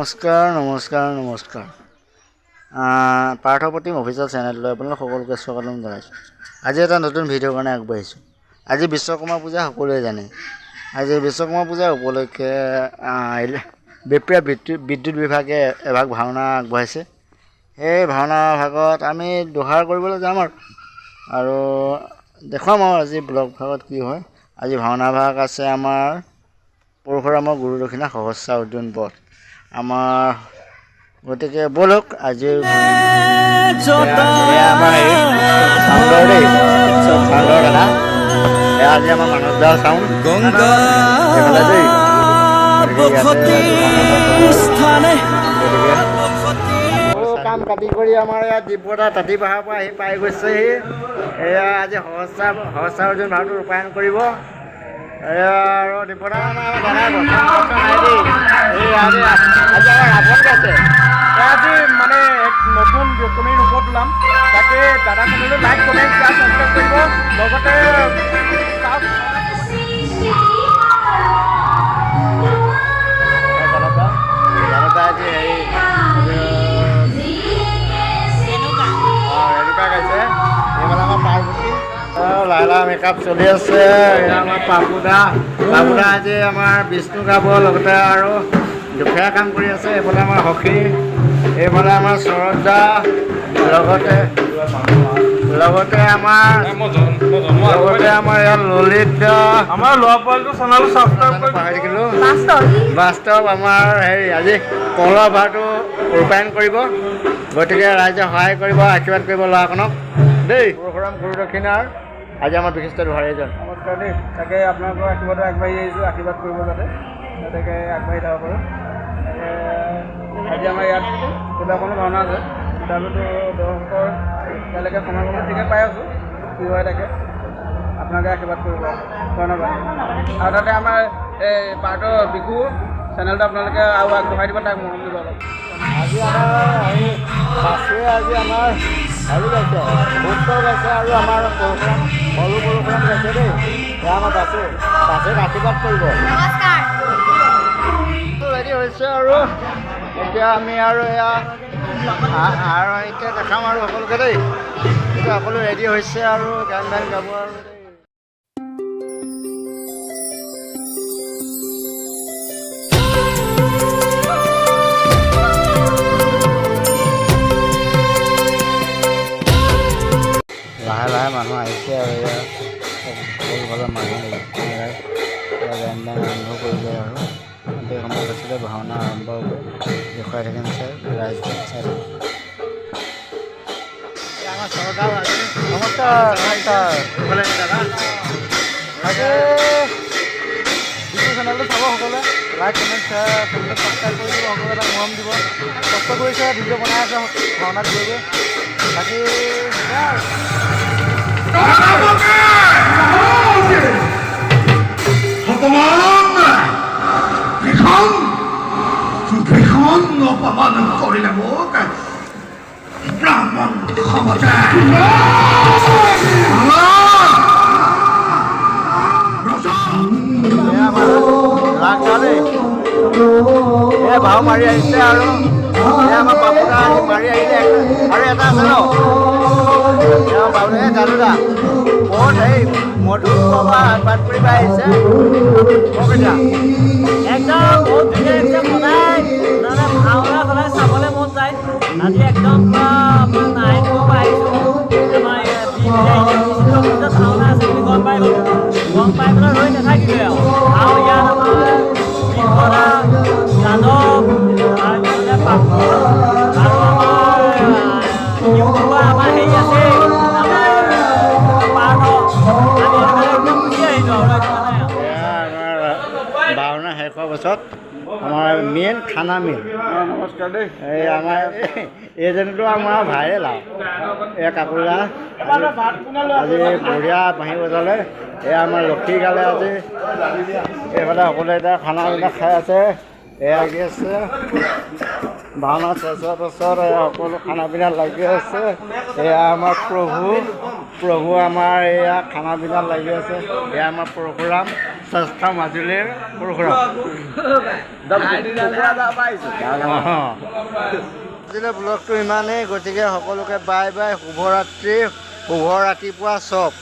নমস্কাৰ পাৰ্থপ্ৰতিম অফিচিয়েল চেনেললৈ আপোনালোক সকলোকে স্বাগতম জনাইছোঁ। আজি এটা নতুন ভিডিঅ'ৰ কাৰণে আগবাঢ়িছোঁ। আজি বিশ্বকৰ্মা পূজা সকলোৱে জানে। আজি বিশ্বকৰ্মা পূজা উপলক্ষে বেপৰীয়া বিদ্যুৎ বিভাগে এভাগ ভাওনা আগবঢ়াইছে। সেই ভাওনা ভাগত আমি দোহাৰ কৰিবলৈ যাম আৰু দেখুৱাম আজি ব্লগ ভাগত কি হয়। আজি ভাওনা ভাগ আছে আমাৰ পৰশুৰামৰ গুৰু দক্ষিণা সহস্ৰ উদ্যান পথ আমাৰ, গতিকে বলক আজিৰ দাদা আজি আমাৰ মানৱদাৰ চাউণ্ড কাম কাটি কৰি আমাৰ ইয়াত দিব্যতা তাঁতি পাহাৰৰ পৰা আহি পাই গৈছেহি। এয়া আজি সহস্ৰ অৰ্জুন ভাওটো ৰূপায়ণ কৰিব। আৰু দিব্যতা আমাৰ দাদা আজি আজি মানে এক নতুন কমেডি ৰূপত ওলাম। তাকে দাদাখনলৈ লাইক কমেণ্ট ছাবস্ক্ৰাইব কৰিব। লগতে জনতা আজি ৰেণুকা গাইছে। এইফালে আমাৰ পাৰ্বতী লাইলা মেকআপ চলি আছে। আমাৰ পাপুদা আজি আমাৰ বিষ্ণু গাব, লগতে আৰু দুখীয়া কাম কৰি আছে। এইফালে আমাৰ সখী, এইফালে আমাৰ সৰজা, লগতে আমাৰ ইয়াত ললিত, আমাৰ ল'ৰা পোৱালিটো চেনেল ছাবস্ক্ৰাইব কৰি পাহৰি থাকিলোঁ। বাস্তৱ আমাৰ আজি কলৰ ভাৰটো ৰূপায়ণ কৰিব। গতিকে ৰাইজে সহায় কৰিব, আশীৰ্বাদ কৰিব ল'ৰাখনক দেই। পৰশুৰাম গুৰু দক্ষিণাৰ আজি আমাৰ বিশিষ্ট দোহাৰী এজন। নমস্কাৰ দেই। তাকে আপোনালোকৰ আশীৰ্বাদত আগবাঢ়ি আহিছোঁ, আশীৰ্বাদ কৰিব যাতে আগবাঢ়ি যাব পাৰোঁ। আজি আমাৰ ইয়াত কেইবাখনো ভাওনা আছে। তাৰপিছতো দৰ্শকৰ এতিয়ালৈকে সময় ঠিকে পাই আছোঁ। কি হয় তাকে আপোনালোকে আশীৰ্বাদ কৰিব, ধন্যবাদ। আৰু তাতে আমাৰ এই পাৰ্টৰ বিহু চেনেলটো আপোনালোকে আৰু আগবঢ়াই দিব, তাক মৰম দিব অলপ। আজি আমাৰ বাছুৱে আজি আমাৰ গাইছে, ভোটৰ গাইছে আৰু আমাৰ পৰশুৰাম গাইছে দেই। এয়া আমাৰ বাছুক আশীৰ্বাদ কৰিব। ৰেডি হৈছে আৰু এতিয়া আমি আৰু এতিয়া দেখাম আৰু সকলোকে দেই। এতিয়া সকলো ৰেডি হৈছে আৰু গান গাব আৰু দেই। লাহে লাহে মানুহ আহিছে আৰু সকলো ঘৰৰ মানুহ গান আৰম্ভ কৰিলে আৰু সেই সময়ত আছিলে ভাওনা আৰম্ভ কৰি দেখুৱাই থাকিম চাই ৰাইজ চাই আমাৰ চৰকাৰ নমস্কাৰ তাকে ইউটিউব চেনেলটো চাব সকলোৱে, লাইক কমেণ্ট শ্বেয়াৰ চেনেলটো ছাবস্ক্ৰাইব কৰি দিব। সকলোৱে এটা মৰম দিব। কষ্ট কৰিছে, ভিডিঅ' বনাই আছে ভাওনাত গৈ বাকী অপমান কৰিলে মোক ব্ৰাহ্মণ সমাজে ভাও মাৰি আহিছে আৰু আমাৰ বাপুদা মাৰি আহিলে আৰু এটা আছে ন বাবু জানুদা বহুত মধুৰ পাঠ কৰিব আহিছে। একদম বহুত ধুনীয়া একদম সদায় ভাওনা সদায় চাবলৈ মন যায়। আজি একদম আপোনাৰ নাৰায়ণপুৰৰ পৰা আহিছোঁ। আমাৰ ভাওনা আছে বুলি গম পাই পেলাই ৰৈ নাথাকিলে আৰু ইয়াত আমাৰ বিপদা যাদৱ তাৰপিছতে পাপু আৰু আমাৰ হেৰি আছে ভাওনা শেষ হোৱাৰ পাছত আমাৰ মেইন খানা মেইন। নমস্কাৰ দেই। এই আমাৰ এইজনীটো আমাৰ ভাইৰেল আৰু এই কাপোৰা আজি বঢ়িয়া বাঁহী বজালে। এয়া আমাৰ লক্ষী গালে আজি এইফালে সকলোৱে এতিয়া খানা পিনা খাই আছে। এয়া লাগি আছে ভাওনা চেচৰ পাছত সকলো খানা পিনা লাগি আছে। এয়া আমাৰ প্ৰভু আমাৰ এয়া খানা পিনা লাগি আছে। এয়া আমাৰ পৰশুৰাম স্বাস্থ্য মাজুলীৰ পৰশুৰাম আজিলৈ ব্লগটো ইমানেই গতিকে সকলোকে বাই বাই শুভ ৰাত্ৰি শুভ ৰাতিপুৱা চব